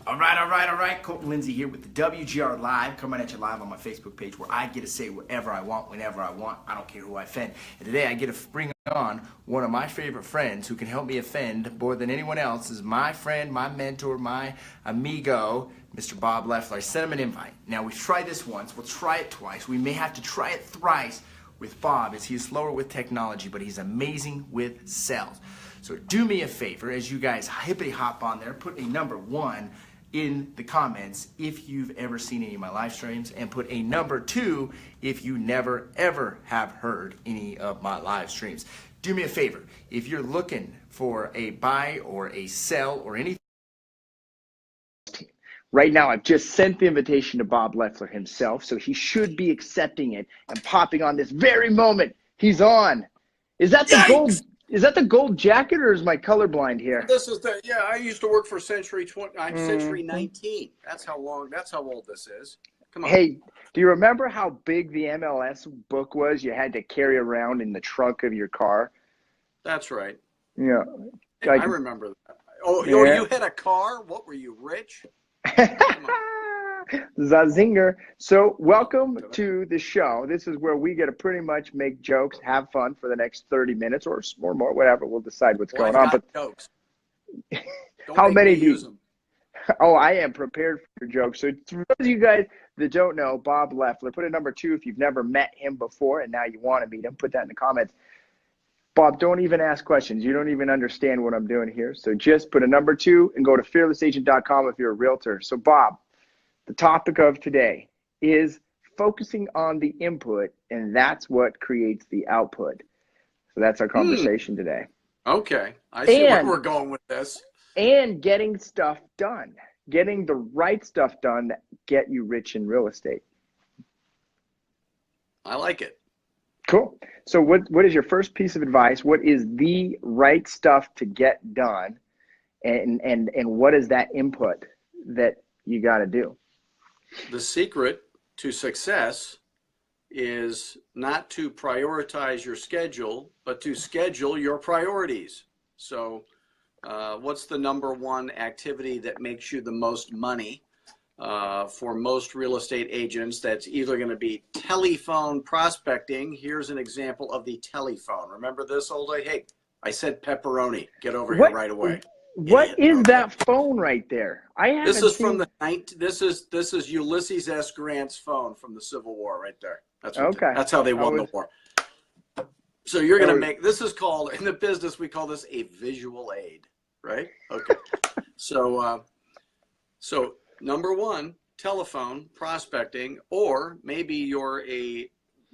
All right. Colton Lindsay here with the WGR Live, coming at you live on my Facebook page where I get to say whatever I want, whenever I want. I don't care who I offend. And today I get to bring on one of my favorite friends who can help me offend more than anyone else. Is my friend, my mentor, my amigo, Mr. Bob Loeffler. I sent him an invite. Now, we've tried this once. We'll try it twice. We may have to try it thrice with Bob, as he's slower with technology, but he's amazing with sales. So do me a favor, as you guys hippity hop on there, put a number 1 in the comments if you've ever seen any of my live streams, and put a number 2 if you never ever have heard any of my live streams. Do me a favor, if you're looking for a buy or a sell or anything right now, I've just sent the invitation to Bob Loeffler himself, so he should be accepting it and popping on this very moment. He's on. Is that the gold? Is that the gold jacket, or is my colorblind here? This is the, yeah, I used to work for Century 20, Century 19. That's how old this is. Come on. Hey, do you remember how big the MLS book was you had to carry around in the trunk of your car? That's right. Yeah. I remember that. Oh, yeah. You had a car? What, were you rich? Zazinger. So welcome to the show. This is where we get to pretty much make jokes, have fun for the next 30 minds or more, whatever. We'll decide what's going on. But jokes. How many do you? Oh, I am prepared for your jokes. So for those of you guys that don't know, Bob Loeffler, put a number 2 if you've never met him before and now you want to meet him. Put that in the comments. Bob, don't even ask questions. You don't even understand what I'm doing here. So just put a number 2 and go to fearlessagent.com if you're a realtor. So Bob, the topic of today is focusing on the input, and that's what creates the output. So that's our conversation today. Okay. I see where we're going with this. And getting stuff done. Getting the right stuff done that get you rich in real estate. I like it. Cool. So what is your first piece of advice? What is the right stuff to get done? And what is that input that you got to do? The secret to success is not to prioritize your schedule, but to schedule your priorities. So what's the number 1 activity that makes you the most money? For most real estate agents, that's either going to be telephone prospecting. Here's an example of the telephone. Remember this, old lady? Hey, I said pepperoni. Get over here right away. What is that phone right there? This is from the this is Ulysses S. Grant's phone from the Civil War right there. That's what that's how they won the war. So you're going to make, this is called, in the business, we call this a visual aid, right? Okay. So number 1, telephone prospecting, or maybe you're a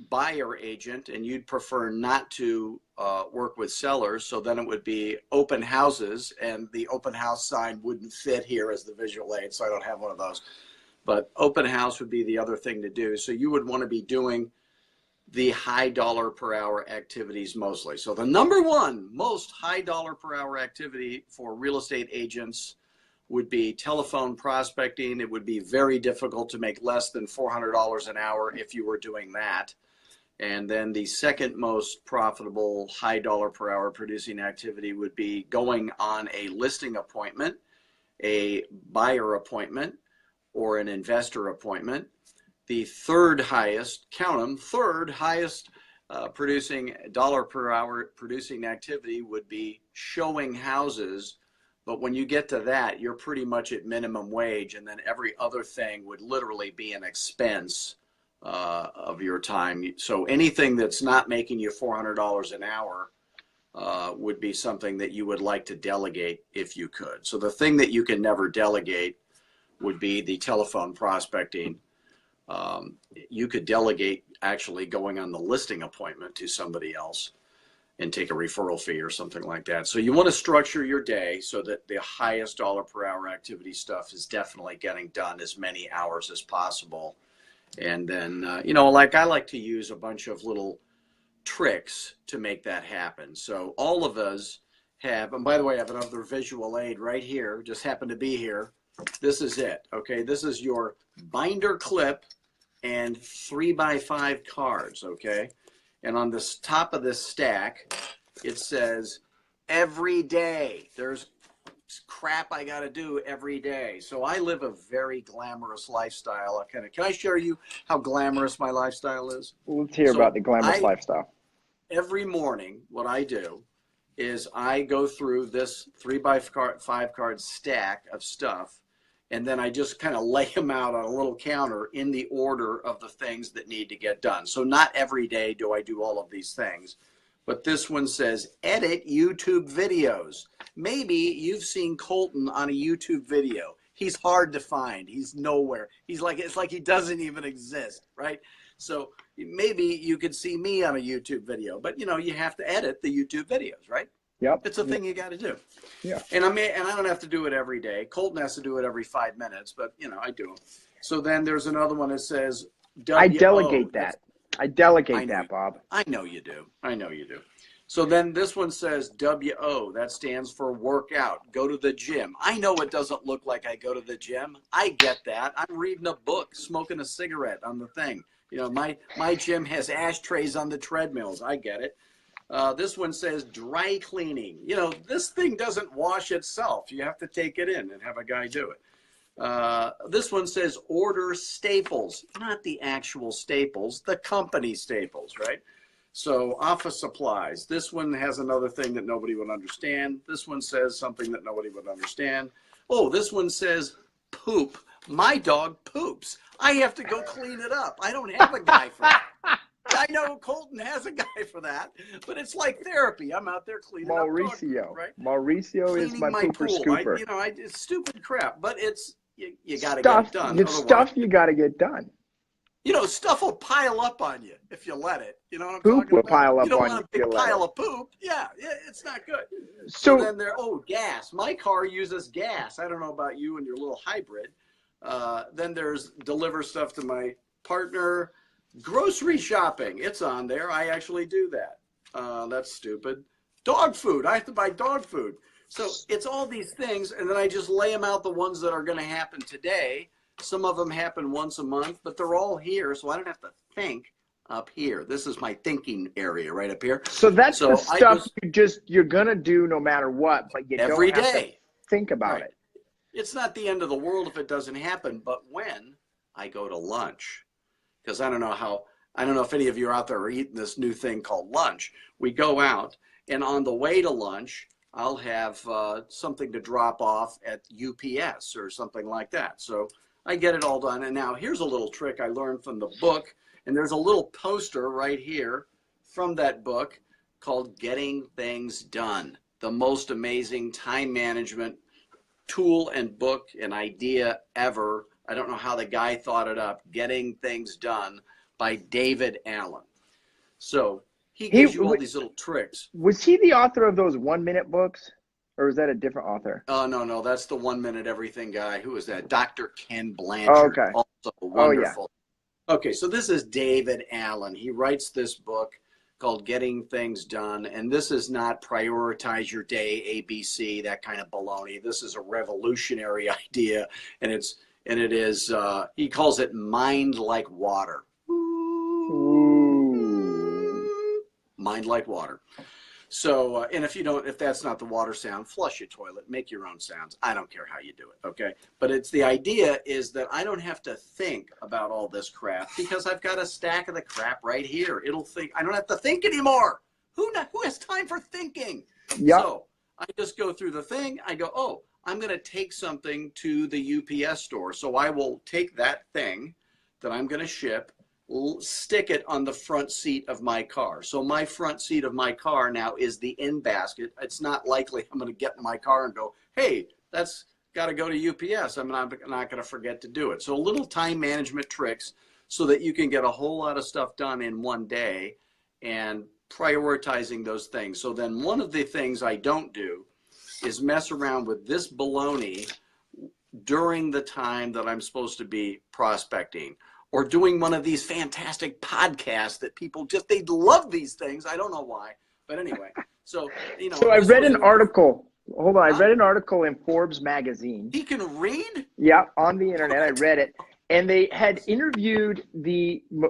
buyer agent and you'd prefer not to work with sellers. So then it would be open houses, and the open house sign wouldn't fit here as the visual aid. So I don't have one of those, but open house would be the other thing to do. So you would want to be doing the high dollar per hour activities mostly. So the number 1 most high dollar per hour activity for real estate agents would be telephone prospecting. It would be very difficult to make less than $400 an hour if you were doing that. And then the second most profitable high dollar per hour producing activity would be going on a listing appointment, a buyer appointment, or an investor appointment. The third highest, count them, third highest producing dollar per hour producing activity would be showing houses. But when you get to that, you're pretty much at minimum wage, and then every other thing would literally be an expense of your time. So anything that's not making you $400 an hour would be something that you would like to delegate if you could. So the thing that you can never delegate would be the telephone prospecting. You could delegate actually going on the listing appointment to somebody else and take a referral fee or something like that. So you want to structure your day so that the highest dollar per hour activity stuff is definitely getting done as many hours as possible. And then, like I like to use a bunch of little tricks to make that happen. So all of us have, and by the way, I have another visual aid right here, just happened to be here. This is it, okay? This is your binder clip and 3x5 cards, okay? And on the top of this stack, it says every day. There's crap I got to do every day. So I live a very glamorous lifestyle. Can I share you how glamorous my lifestyle is? Let's hear about the glamorous lifestyle. Every morning, what I do is I go through this 3x5 card stack of stuff, and then I just kind of lay them out on a little counter in the order of the things that need to get done. So not every day do I do all of these things, but this one says edit YouTube videos. Maybe you've seen Colton on a YouTube video. He's hard to find. He's nowhere. It's like he doesn't even exist, right? So maybe you could see me on a YouTube video, but you know, you have to edit the YouTube videos, right? Yep. It's a thing you got to do. Yeah. And I don't have to do it every day. Colton has to do it every 5 minutes, but you know, I do them. So then there's another one that says I delegate that. I delegate that, Bob. I know you do. I know you do. So then this one says WO. That stands for workout. Go to the gym. I know it doesn't look like I go to the gym. I get that. I'm reading a book, smoking a cigarette on the thing. You know, my gym has ashtrays on the treadmills. I get it. This one says dry cleaning. You know, this thing doesn't wash itself. You have to take it in and have a guy do it. This one says order staples, not the actual staples, the company staples, right? So office supplies. This one has another thing that nobody would understand. This one says something that nobody would understand. Oh, this one says poop. My dog poops. I have to go clean it up. I don't have a guy for that. I know Colton has a guy for that, but it's like therapy. I'm out there cleaning up dog poop, right? Mauricio Cleaning is my pooper pool. scooper. It's stupid crap, but you got to get it done. It's stuff you got to get done. You know, stuff will pile up on you if you let it. You know what I'm talking about? Poop will pile up on you. You don't want a big pile of poop. Yeah, it's not good. So then gas. My car uses gas. I don't know about you and your little hybrid. Then there's deliver stuff to my partner. Grocery shopping. It's on there. I actually do that. That's stupid. Dog food. I have to buy dog food. So it's all these things, and then I just lay them out, the ones that are going to happen today. Some of them happen once a month, but they're all here, so I don't have to think up here. This is my thinking area right up here. So that's the stuff you're going to do no matter what, but you every don't have day. to think about it. It's not the end of the world if it doesn't happen, but when I go to lunch, because I don't know if any of you are out there are eating this new thing called lunch. We go out, and on the way to lunch, I'll have something to drop off at UPS or something like that. So I get it all done. And now here's a little trick I learned from the book. And there's a little poster right here from that book called Getting Things Done, the most amazing time management tool and book and idea ever. I don't know how the guy thought it up. Getting Things Done by David Allen. So he gives you all these little tricks. Was he the author of those 1 minute books? Or is that a different author? Oh, no, that's the 1 minute everything guy. Who is that? Dr. Ken Blanchard. Oh, okay. Also wonderful. Oh, yeah. Okay, so this is David Allen. He writes this book called Getting Things Done. And this is not prioritize your day, ABC, that kind of baloney. This is a revolutionary idea. And it is, he calls it mind like water. Ooh. Mind like water. So, and if that's not the water sound, flush your toilet, make your own sounds. I don't care how you do it, okay? But the idea is that I don't have to think about all this crap because I've got a stack of the crap right here. I don't have to think anymore. Who has time for thinking? Yep. So I just go through the thing. I go, oh, I'm going to take something to the UPS store. So I will take that thing that I'm going to ship, stick it on the front seat of my car. So my front seat of my car now is the in basket. It's not likely I'm going to get in my car and go, hey, that's got to go to UPS. I'm not going to forget to do it. So little time management tricks so that you can get a whole lot of stuff done in one day and prioritizing those things. So then one of the things I don't do is mess around with this baloney during the time that I'm supposed to be prospecting, or doing one of these fantastic podcasts that people they love these things. I don't know why, but anyway. So, So I read an article. Hold on. I read an article in Forbes magazine. He can read? Yeah, on the internet. I read it. And they had interviewed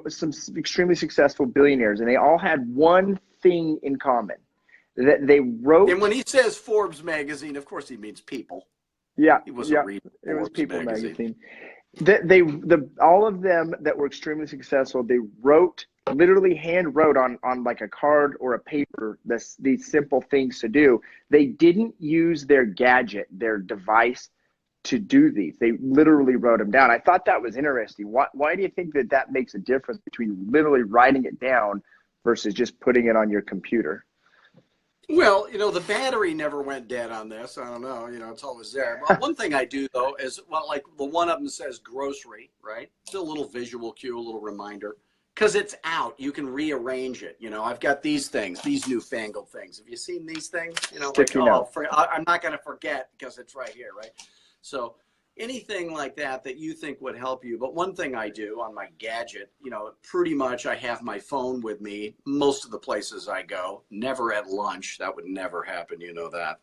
some extremely successful billionaires, and they all had one thing in common. They wrote. And when he says Forbes magazine, of course he means People. Yeah, he wasn't reading Forbes it was People magazine. All of them that were extremely successful, they wrote, literally hand wrote on like a card or a paper, these simple things to do. They didn't use their gadget, their device to do these. They literally wrote them down. I thought that was interesting. Why do you think that makes a difference between literally writing it down versus just putting it on your computer? Well, the battery never went dead on this. I don't know. It's always there. But one thing I do, though, is, well, like the one of them says grocery, right? It's a little visual cue, a little reminder. Because it's out. You can rearrange it. I've got these things, these newfangled things. Have you seen these things? I'm not going to forget because it's right here, right? So anything like that you think would help you. But one thing I do on my gadget, pretty much I have my phone with me most of the places I go, never at lunch. That would never happen, that.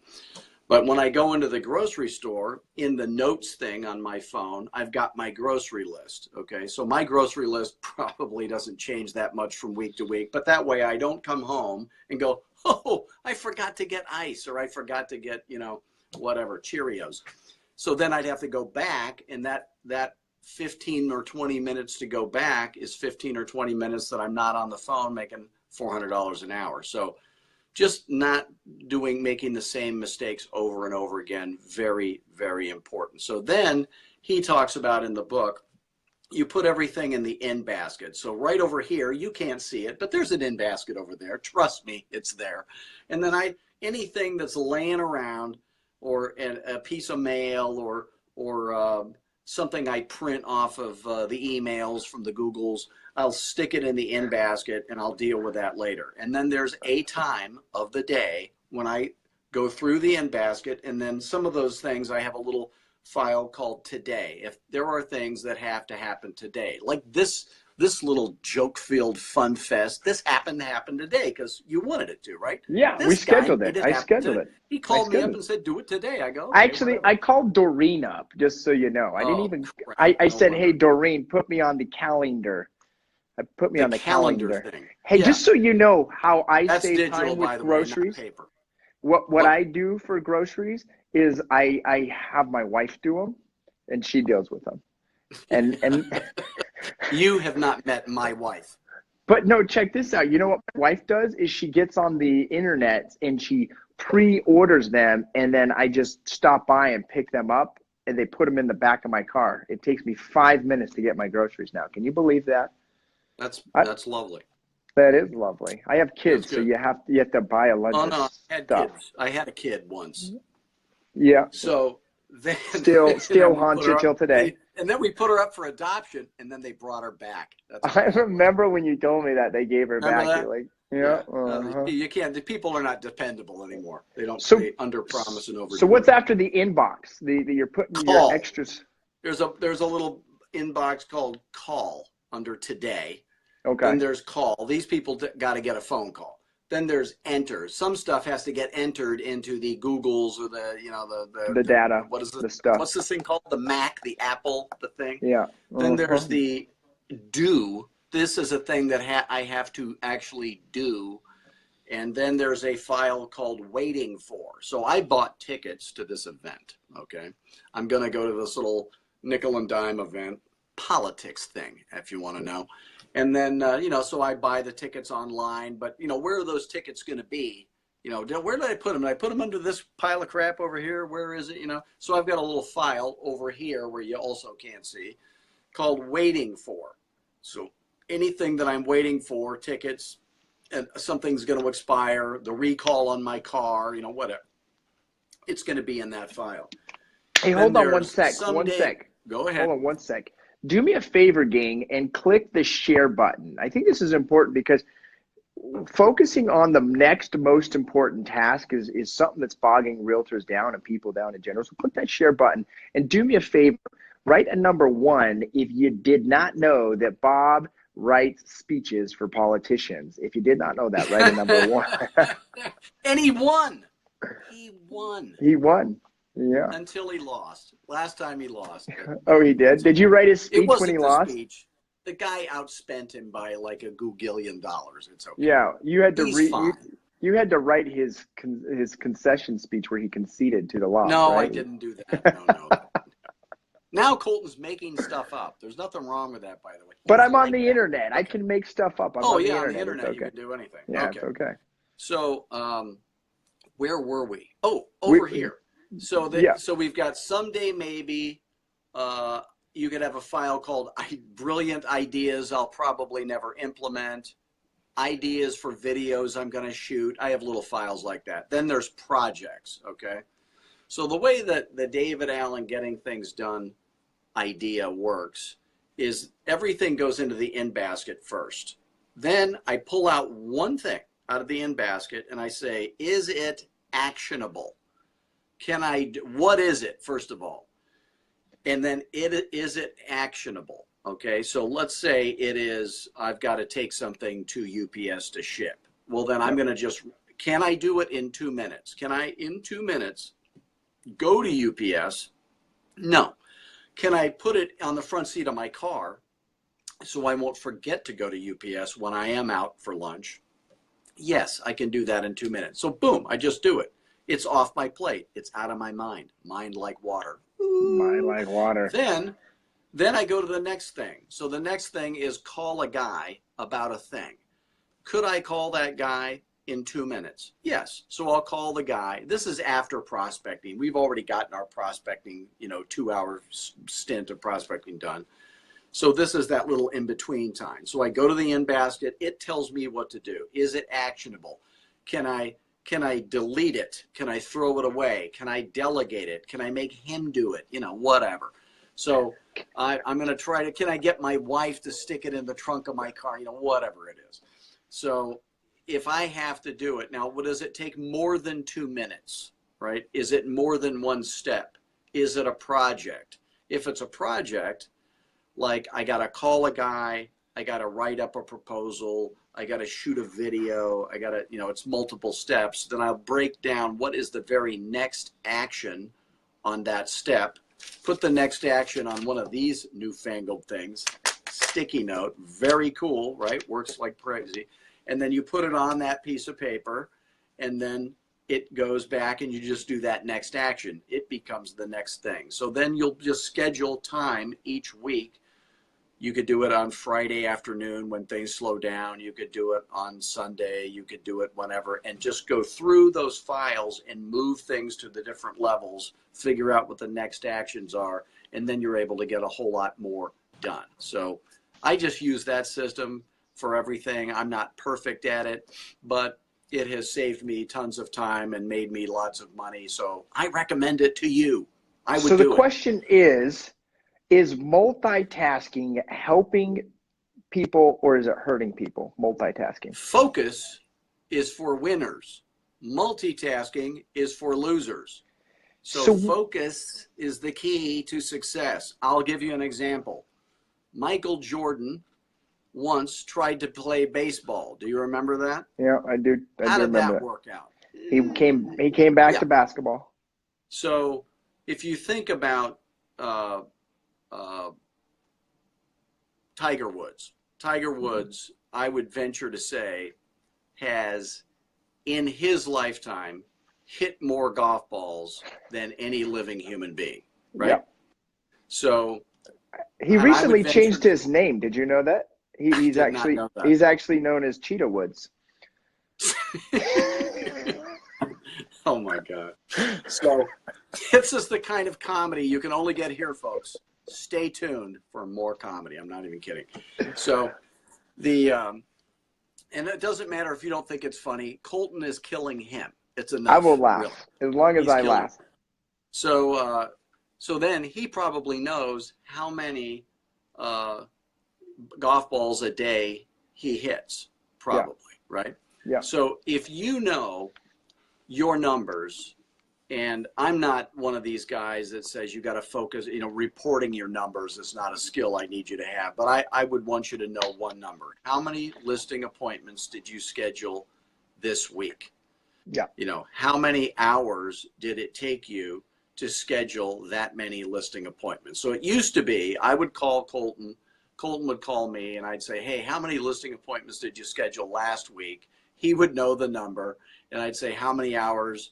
But when I go into the grocery store, in the notes thing on my phone, I've got my grocery list, okay? So my grocery list probably doesn't change that much from week to week, but that way I don't come home and go, oh, I forgot to get ice, or I forgot to get, whatever, Cheerios. So then I'd have to go back, and that 15 or 20 minutes to go back is 15 or 20 minutes that I'm not on the phone making $400 an hour. So just not making the same mistakes over and over again, very, very important. So then he talks about in the book, you put everything in the in basket. So right over here, you can't see it, but there's an in basket over there. Trust me, it's there. And then anything that's laying around, or a piece of mail, or something I print off of the emails from the Googles, I'll stick it in the in basket and I'll deal with that later. And then there's a time of the day when I go through the in basket, and then some of those things I have a little file called today. If there are things that have to happen today, like this little joke-filled fun fest, this happened to happen today because you wanted it to, right? Yeah, we scheduled it. I scheduled it. He called me up and said, do it today. I go, okay, actually, whatever. I called Doreen up, just so you know. I didn't even, crap. I said, hey, Doreen, put me on the calendar. Put me on the calendar thing. Hey, yeah. Just so you know how That's save digital, time with by the groceries. Way, not paper. What I do for groceries is I have my wife do them, and she deals with them. And you have not met my wife. But no, check this out. You know what my wife does is she gets on the internet and she pre-orders them, and then I just stop by and pick them up, and they put them in the back of my car. It takes me 5 minutes to get my groceries now. Can you believe that? That's lovely. That is lovely. I have kids, so you have to buy a lunch. Oh no, I had stuff. Kids. I had a kid once. Yeah. So then still haunts you till today. And then we put her up for adoption, and then they brought her back. I remember when you told me that they gave her back. That? You're like, yeah. You can't. The people are not dependable anymore. They don't. They under promise and over. So what's after the inbox? You're putting your extras. There's a little inbox called call under today. Okay. Then there's call. These people got to get a phone call. Then there's enter. Some stuff has to get entered into the Googles or the data. What is the stuff? What's this thing called? The Mac, the Apple, the thing. Yeah. Then there's the do. This is a thing that I have to actually do. And then there's a file called waiting for. So I bought tickets to this event. Okay. I'm going to go to this little nickel and dime event, politics thing, if you want to know. And then, so I buy the tickets online, but, where are those tickets going to be? Where did I put them? Did I put them under this pile of crap over here? Where is it? So I've got a little file over here where you also can't see called waiting for. So anything that I'm waiting for, tickets, and something's going to expire, the recall on my car, whatever. It's going to be in that file. Hey, hold on one sec. Go ahead. Hold on one sec. Do me a favor, gang, and click the share button. I think this is important because focusing on the next most important task is something that's bogging realtors down and people down in general. So click that share button and do me a favor. Write a number 1 if you did not know that Bob writes speeches for politicians. If you did not know that, write a number 1. And he won. He won. He won. Yeah. Until he lost. Last time he lost. Oh, he did? Did you write his speech when he lost? Speech. The guy outspent him by like $1 gagillion. It's okay. Yeah, you had to You had to write his concession speech where he conceded to the law. No, right? I didn't do that. No. Now Colton's making stuff up. There's nothing wrong with that, by the way. But I'm on the internet. Okay. I can make stuff up. I'm on the internet. On the internet okay. You can do anything. Yeah, okay. It's okay. So, where were we? Oh, over here. So so we've got someday maybe you could have a file called brilliant ideas I'll probably never implement, ideas for videos I'm going to shoot. I have little files like that. Then there's projects, okay? So the way that the David Allen Getting Things Done idea works is everything goes into the in basket first. Then I pull out one thing out of the in basket and I say, is it actionable? What is it, first of all? And then is it actionable? Okay, so let's say it is, I've got to take something to UPS to ship. Well, then I'm going to can I do it in 2 minutes? Can I, in 2 minutes, go to UPS? No. Can I put it on the front seat of my car so I won't forget to go to UPS when I am out for lunch? Yes, I can do that in 2 minutes. So boom, I just do it. It's off my plate. It's out of my mind. Mind like water. Mind like water. Then I go to the next thing. So the next thing is call a guy about a thing. Could I call that guy in 2 minutes? Yes. So I'll call the guy. This is after prospecting. We've already gotten our prospecting, 2-hour stint of prospecting done. So this is that little in-between time. So I go to the in-basket. It tells me what to do. Is it actionable? Can I delete it? Can I throw it away? Can I delegate it? Can I make him do it? Whatever. So I'm going to try to, can I get my wife to stick it in the trunk of my car? Whatever it is. So if I have to do it, now, what does it take more than 2 minutes, right? Is it more than one step? Is it a project? If it's a project, like I got to call a guy, I got to write up a proposal, I got to shoot a video, I got to, it's multiple steps. Then I'll break down what is the very next action on that step, put the next action on one of these newfangled things, sticky note, very cool, right? Works like crazy. And then you put it on that piece of paper and then it goes back and you just do that next action. It becomes the next thing. So then you'll just schedule time each week. You could do it on Friday afternoon when things slow down. You could do it on Sunday. You could do it whenever, and just go through those files and move things to the different levels, figure out what the next actions are, and then you're able to get a whole lot more done. So I just use that system for everything. I'm not perfect at it, but it has saved me tons of time and made me lots of money. So I recommend it to you. I would do it. So the question is multitasking helping people or is it hurting people? Multitasking. Focus is for winners. Multitasking is for losers. So focus is the key to success. I'll give you an example. Michael Jordan once tried to play baseball. Do you remember that? Yeah, I do. How did that work out? He came back to basketball. So if you think about Tiger Woods, I would venture to say, has in his lifetime hit more golf balls than any living human being, right? Yeah. So he recently changed his name. Did you know that? He's actually known as Cheetah Woods. Oh my God. So this is the kind of comedy you can only get here, folks. Stay tuned for more comedy. I'm not even kidding. So and it doesn't matter if you don't think it's funny. Colton is killing him. It's enough. I will laugh as long as I laugh. So, so then he probably knows how many golf balls a day he hits, probably, right? Yeah. So if you know your numbers, and I'm not one of these guys that says you got to focus, reporting your numbers is not a skill I need you to have, but I would want you to know one number. How many listing appointments did you schedule this week? Yeah. How many hours did it take you to schedule that many listing appointments? So it used to be I would call Colton would call me and I'd say, hey, how many listing appointments did you schedule last week? he would know the number, and I'd say, how many hours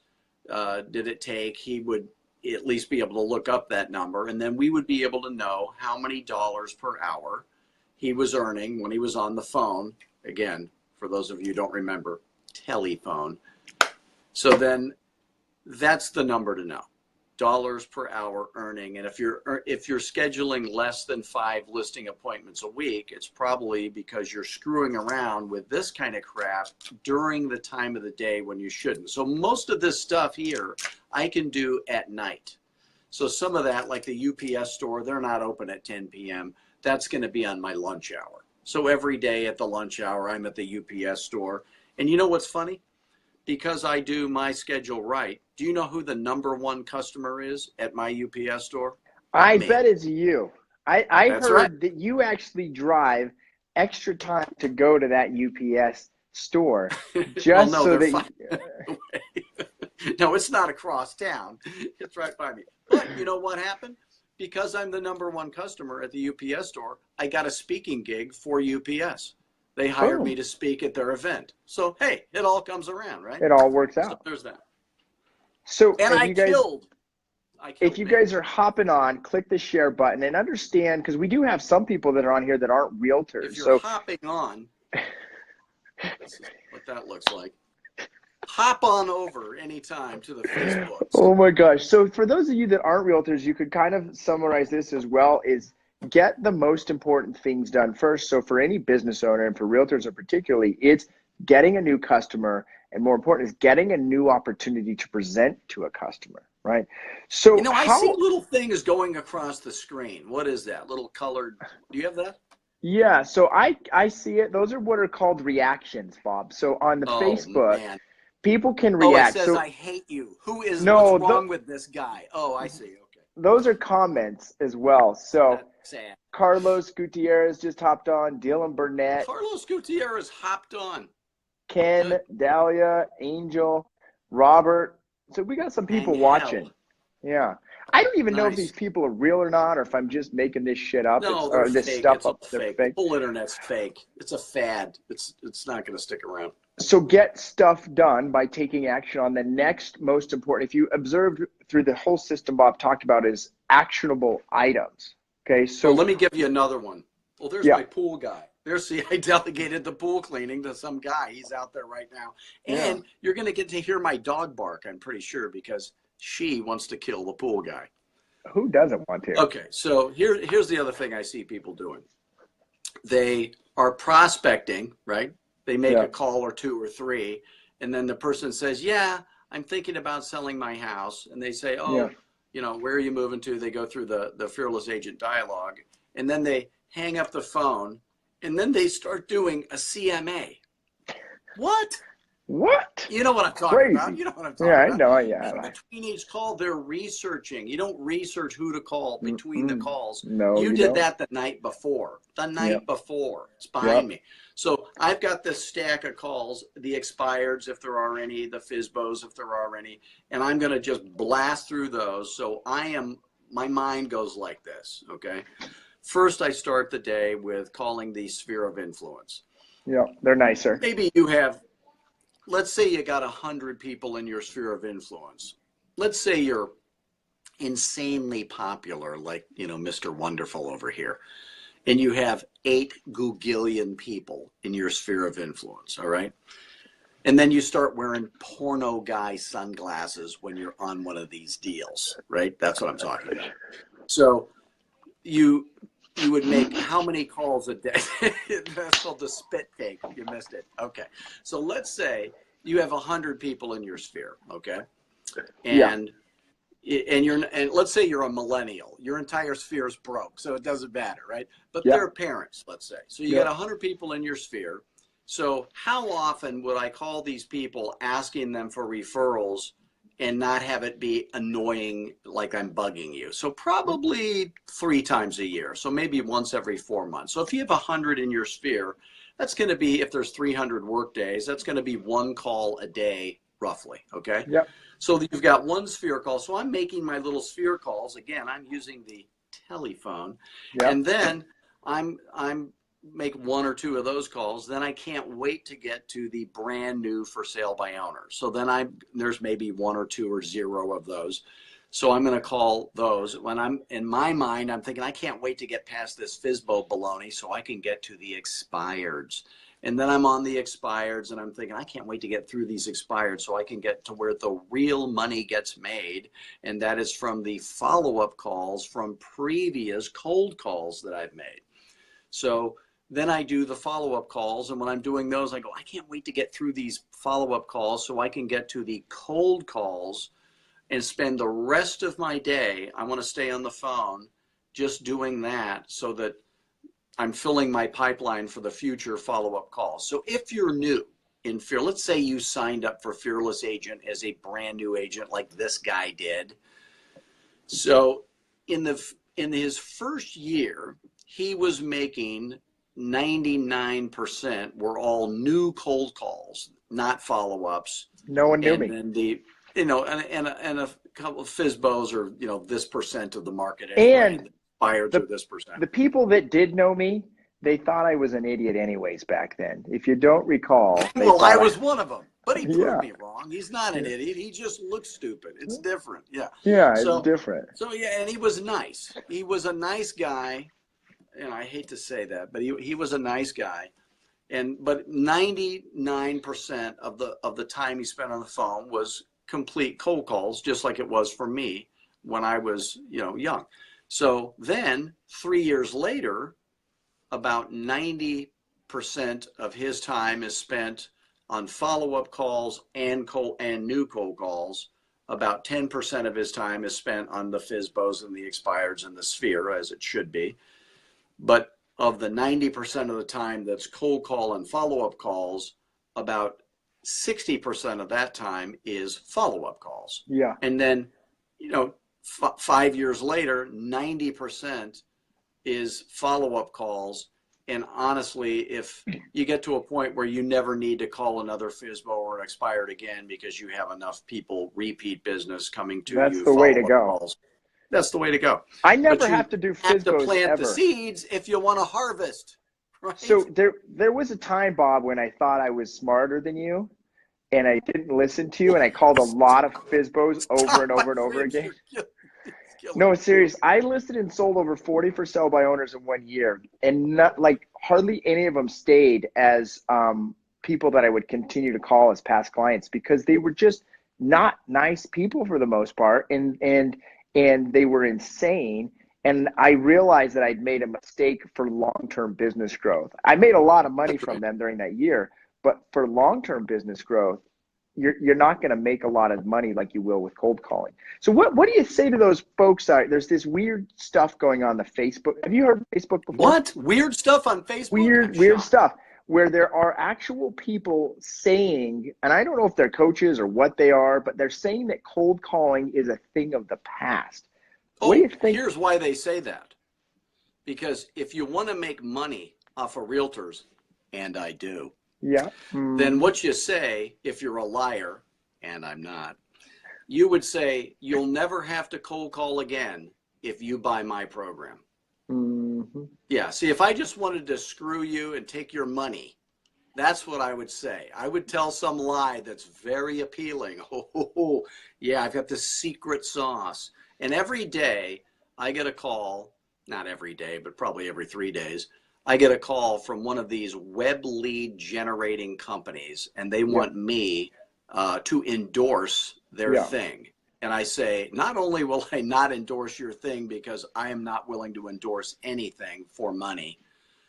did it take? He would at least be able to look up that number, and then we would be able to know how many dollars per hour he was earning when he was on the phone. Again, for those of you who don't remember, telephone. So then that's the number to know. Dollars per hour earning. And if you're scheduling less than 5 listing appointments a week, it's probably because you're screwing around with this kind of crap during the time of the day when you shouldn't. So most of this stuff here I can do at night. So some of that, like the UPS store, they're not open at 10 p.m. That's going to be on my lunch hour. So every day at the lunch hour, I'm at the UPS store. And you know what's funny? Because I do my schedule right, do you know who the #1 customer is at my UPS store? I bet it's you. I heard right. that you actually drive extra time to go to that UPS store just well, no, so that No, it's not across town. It's right by me. But you know what happened? Because I'm the #1 customer at the UPS store, I got a speaking gig for UPS. They hired me to speak at their event. So, hey, it all comes around, right? It all works out. So there's that. So, and I killed. If you guys are hopping on, click the share button and understand, because we do have some people that are on here that aren't realtors. If you're hopping on, this is what that looks like. Hop on over anytime to the Facebook. Oh my gosh. So for those of you that aren't realtors, you could kind of summarize this as well, is get the most important things done first. So for any business owner, and for realtors in particularly, it's getting a new customer, and more important is getting a new opportunity to present to a customer, right? So you know, I see little things going across the screen. What is that? Little colored, do you have that? Yeah, so I see it. Those are what are called reactions, Bob. So on the Facebook, man. People can react. Oh, it says, I hate you. Who is, what's wrong with this guy? Oh, I see. Okay. Those are comments as well. So Carlos Gutierrez just hopped on. Dylan Burnett. Carlos Gutierrez hopped on. Ken, Dahlia, Angel, Robert. So we got some people watching. Yeah. I don't even know if these people are real or not, or if I'm just making this shit up. No, or this fake. stuff up. Fake. The whole internet's fake. It's a fad. It's not going to stick around. So get stuff done by taking action on the next most important. If you observed through the whole system Bob talked about, is actionable items. Okay, so let me give you another one. Well, there's my pool guy. See, I delegated the pool cleaning to some guy. He's out there right now. And you're going to get to hear my dog bark, I'm pretty sure, because she wants to kill the pool guy. Who doesn't want to? Okay, so here's the other thing I see people doing. They are prospecting, right? They make a call or 2 or 3, and then the person says, yeah, I'm thinking about selling my house. And they say, you know, where are you moving to? They go through the Fearless Agent dialogue, and then they hang up the phone, and then they start doing a CMA. What? What? You know what I'm talking about. You know what I'm talking about. I know. Yeah. And between each call, they're researching. You don't research who to call between the calls. No, you did that the night before. The night before. It's behind me. So I've got this stack of calls, the expireds, if there are any, the FSBOs, if there are any, and I'm going to just blast through those. So my mind goes like this, okay? First, I start the day with calling the sphere of influence. Yeah, they're nicer. Maybe you have, let's say you got 100 people in your sphere of influence. Let's say you're insanely popular, like, you know, Mr. Wonderful over here. And you have 8 gagillion people in your sphere of influence, all right? And then you start wearing porno guy sunglasses when you're on one of these deals, right? That's what I'm talking about. So you would make how many calls a day? That's called the spit take. You missed it. Okay. So let's say you have 100 people in your sphere, okay? And and let's say you're a millennial. Your entire sphere is broke, so it doesn't matter, right? But they're parents, let's say. So you got 100 people in your sphere. So how often would I call these people asking them for referrals and not have it be annoying, like I'm bugging you? So probably 3 times a year. So maybe once every 4 months. So if you have 100 in your sphere, that's going to be, if there's 300 work days, that's going to be 1 call a day, roughly, okay? Yep. So you've got 1 sphere call. So I'm making my little sphere calls. Again, I'm using the telephone. Yep. And then I'm make 1 or 2 of those calls, then I can't wait to get to the brand new for sale by owner. So then there's maybe 1 or 2 or 0 of those. So I'm going to call those. When I'm in my mind, I'm thinking I can't wait to get past this FSBO baloney so I can get to the expireds. And then I'm on the expireds and I'm thinking I can't wait to get through these expired so I can get to where the real money gets made. And that is from the follow-up calls from previous cold calls that I've made. So then I do the follow-up calls. And when I'm doing those, I go, I can't wait to get through these follow-up calls so I can get to the cold calls and spend the rest of my day. I want to stay on the phone just doing that so that I'm filling my pipeline for the future follow-up calls. So if you're new in Fear, let's say you signed up for Fearless Agent as a brand new agent like this guy did. So in his first year, he was making 99% were all new cold calls, not follow-ups. No one knew me. And then and a couple of FSBOs are, this percent of the market anyway, and buyers are this percent. The people that did know me, they thought I was an idiot anyways back then. If you don't recall. Well, I was one of them, but he proved me wrong. He's not an idiot. He just looks stupid. It's different. Yeah. Yeah, it's different. So, and he was nice. He was a nice guy. And I hate to say that, but he was a nice guy. But 99% of the time he spent on the phone was complete cold calls, just like it was for me when I was, young. So then 3 years later, about 90% of his time is spent on follow-up calls and new cold calls. About 10% of his time is spent on the FSBOs and the expireds and the sphere, as it should be. But of the 90% of the time that's cold call and follow-up calls, about 60% of that time is follow-up calls. Yeah. And then, 5 years later, 90% is follow-up calls. And honestly, if you get to a point where you never need to call another FSBO or an expired again because you have enough people, repeat business coming to you. That's the way to go. Calls, that's the way to go. I never have to do FSBOs ever. You have to plant the seeds if you want to harvest. Right? So there was a time, Bob, when I thought I was smarter than you, and I didn't listen to you, and I called a lot of FSBOs over and over and over again. No, serious. I listed and sold over 40 for sale by owners in 1 year, and hardly any of them stayed as people that I would continue to call as past clients because they were just not nice people for the most part, and they were insane. And I realized that I'd made a mistake for long-term business growth. I made a lot of money from them during that year, but for long-term business growth, you're not going to make a lot of money like you will with cold calling. So what do you say to those folks? There's this weird stuff going on the Facebook. Have you heard of Facebook before? What? Weird stuff on Facebook? Weird stuff where there are actual people saying, and I don't know if they're coaches or what they are, but they're saying that cold calling is a thing of the past. What do you think? Here's why they say that. Because if you want to make money off of realtors, and I do, then what you say, if you're a liar, and I'm not, you would say, you'll never have to cold call again if you buy my program. Mm-hmm. Yeah, see, if I just wanted to screw you and take your money, that's what I would say. I would tell some lie that's very appealing. Yeah, I've got this secret sauce. And every day I get a call, not every day, but probably every 3 days, I get a call from one of these web lead generating companies, and they want me to endorse their thing. And I say, not only will I not endorse your thing because I am not willing to endorse anything for money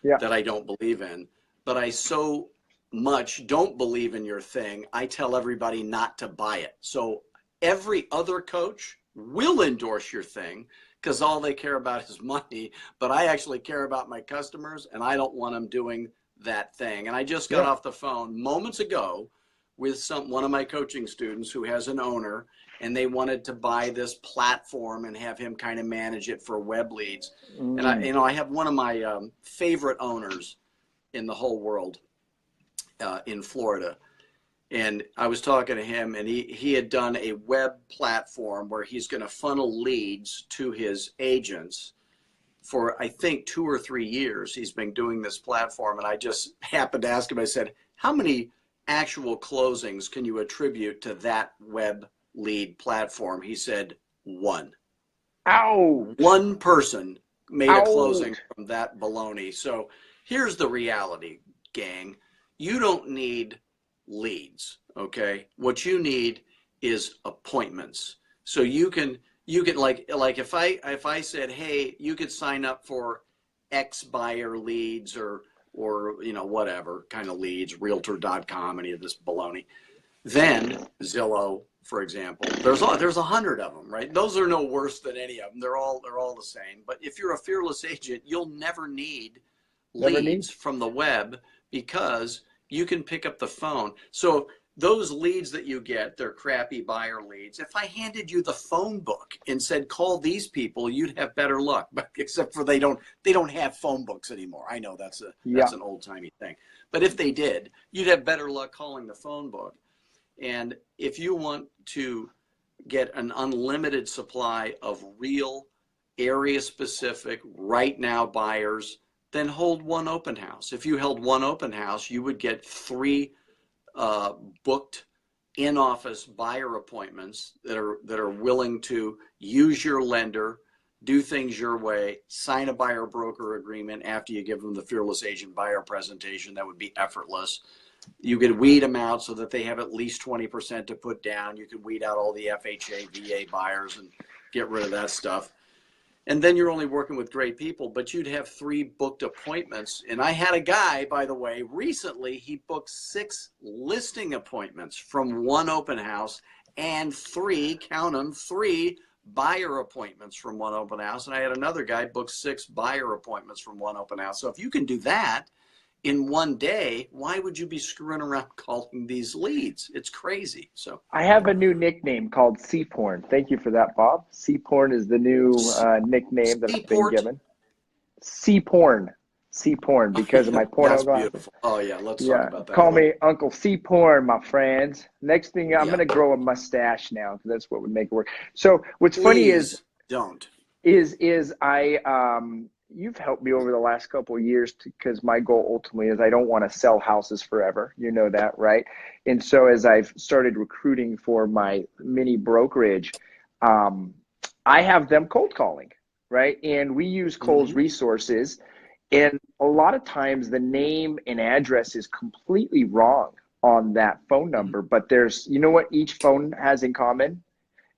that I don't believe in, but I so much don't believe in your thing, I tell everybody not to buy it. So every other coach will endorse your thing because all they care about is money, but I actually care about my customers and I don't want them doing that thing. And I just got off the phone moments ago with one of my coaching students who has an owner, and they wanted to buy this platform and have him kind of manage it for web leads. And I have one of my favorite owners in the whole world in Florida. And I was talking to him, and he had done a web platform where he's going to funnel leads to his agents for I think 2 or 3 years, he's been doing this platform. And I just happened to ask him, I said, how many actual closings can you attribute to that web lead platform? He said, 1. Ow! 1 person made Ouch. a closing from that baloney. So here's the reality, gang. You don't need leads, okay? What you need is appointments. So you can like if I said, hey, you could sign up for X buyer leads or you know, whatever kind of leads, realtor.com, any of this baloney, then Zillow, for example, there's 100 of them, right? Those are no worse than any of them. They're all the same. But if you're a fearless agent, you'll never need leads from the web, because you can pick up the phone. So those leads that you get, they're crappy buyer leads. If I handed you the phone book and said, call these people, you'd have better luck. But except for they don't have phone books anymore. I know that's an old timey thing. But if they did, you'd have better luck calling the phone book. And if you want to get an unlimited supply of real area specific right now buyers, then hold 1 open house. If you held 1 open house, you would get 3 booked in-office buyer appointments that are willing to use your lender, do things your way, sign a buyer broker agreement after you give them the Fearless Agent buyer presentation. That would be effortless. You could weed them out so that they have at least 20% to put down. You could weed out all the FHA, VA buyers and get rid of that stuff. And then you're only working with great people, but you'd have 3 booked appointments. And I had a guy, by the way, recently, he booked 6 listing appointments from 1 open house and 3, count them, 3 buyer appointments from 1 open house. And I had another guy book 6 buyer appointments from 1 open house. So if you can do that in 1 day, why would you be screwing around calling these leads? It's crazy. So I have a new nickname called C-Porn. Thank you for that, Bob. C-Porn is the new nickname that I've been given. C-Porn. C-Porn, because of my porno glasses. Beautiful. Oh, yeah. Let's talk about that. Call me Uncle C-Porn, my friends. Next thing, I'm going to grow a mustache now, because that's what would make it work. So what's funny is you've helped me over the last couple of years, because my goal ultimately is I don't want to sell houses forever. You know that, right? And so as I've started recruiting for my mini brokerage, I have them cold calling, right? And we use Cole's resources. And a lot of times the name and address is completely wrong on that phone number. But there's, you know what each phone has in common?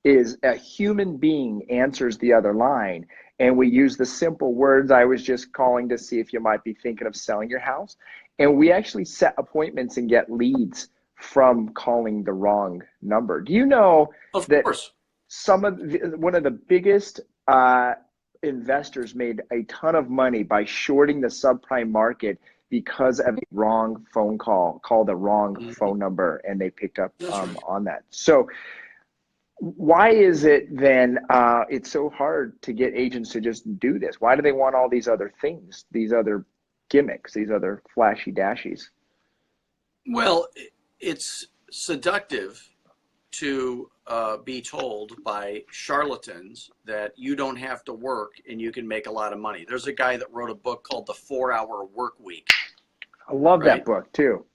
Is a human being answers the other line. And we use the simple words, I was just calling to see if you might be thinking of selling your house. And we actually set appointments and get leads from calling the wrong number. Do you know that one of the biggest investors made a ton of money by shorting the subprime market because of a wrong phone call, called the wrong phone number, and they picked up on that. So why is it then it's so hard to get agents to just do this? Why do they want all these other things, these other gimmicks, these other flashy dashies? Well, it's seductive to be told by charlatans that you don't have to work and you can make a lot of money. There's a guy that wrote a book called The 4-Hour Workweek. I love that book too.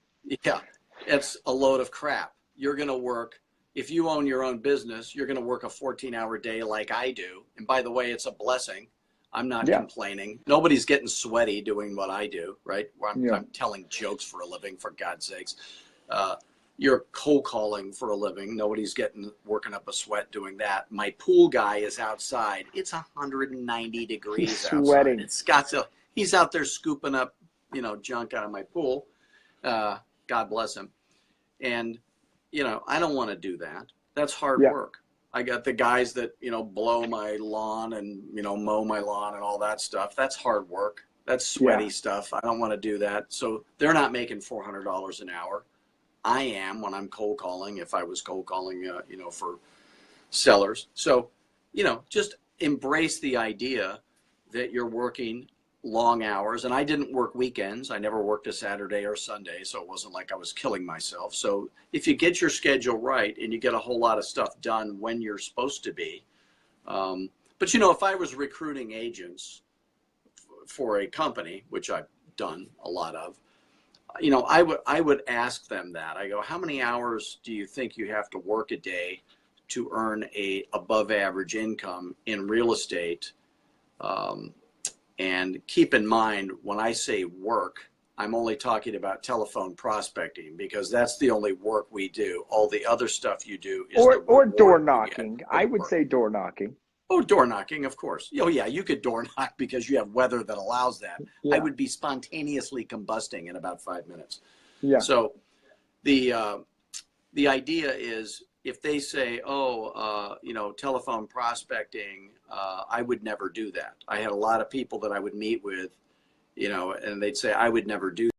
Yeah, it's a load of crap. You're going to work. If you own your own business, you're going to work a 14-hour day like I do. And by the way, it's a blessing. I'm not complaining. Nobody's getting sweaty doing what I do, right? I'm telling jokes for a living, for God's sakes. You're cold calling for a living. Nobody's working up a sweat doing that. My pool guy is outside. It's 190 degrees outside. Sweating. It's Scottsdale. He's out there scooping up, junk out of my pool. God bless him. And I don't want to do that. That's hard work. I got the guys that, blow my lawn and, mow my lawn and all that stuff. That's hard work. That's sweaty stuff. I don't want to do that. So they're not making $400 an hour. I am when I'm cold calling, if I was cold calling, for sellers. So, just embrace the idea that you're working long hours. And I didn't work weekends. I never worked a Saturday or Sunday. So it wasn't like I was killing myself. So if you get your schedule right and you get a whole lot of stuff done when you're supposed to be. But if I was recruiting agents for a company, which I've done a lot of, you know, I would ask them that. I go, how many hours do you think you have to work a day to earn a above average income in real estate? And keep in mind, when I say work, I'm only talking about telephone prospecting, because that's the only work we do. All the other stuff you do is or door knocking. I would say door knocking. Oh, door knocking, of course. Oh, yeah, you could door knock because you have weather that allows that. Yeah. I would be spontaneously combusting in about 5 minutes. Yeah. So the idea is, if they say, you know, telephone prospecting, I would never do that. I had a lot of people that I would meet with, you know, and they'd say, I would never do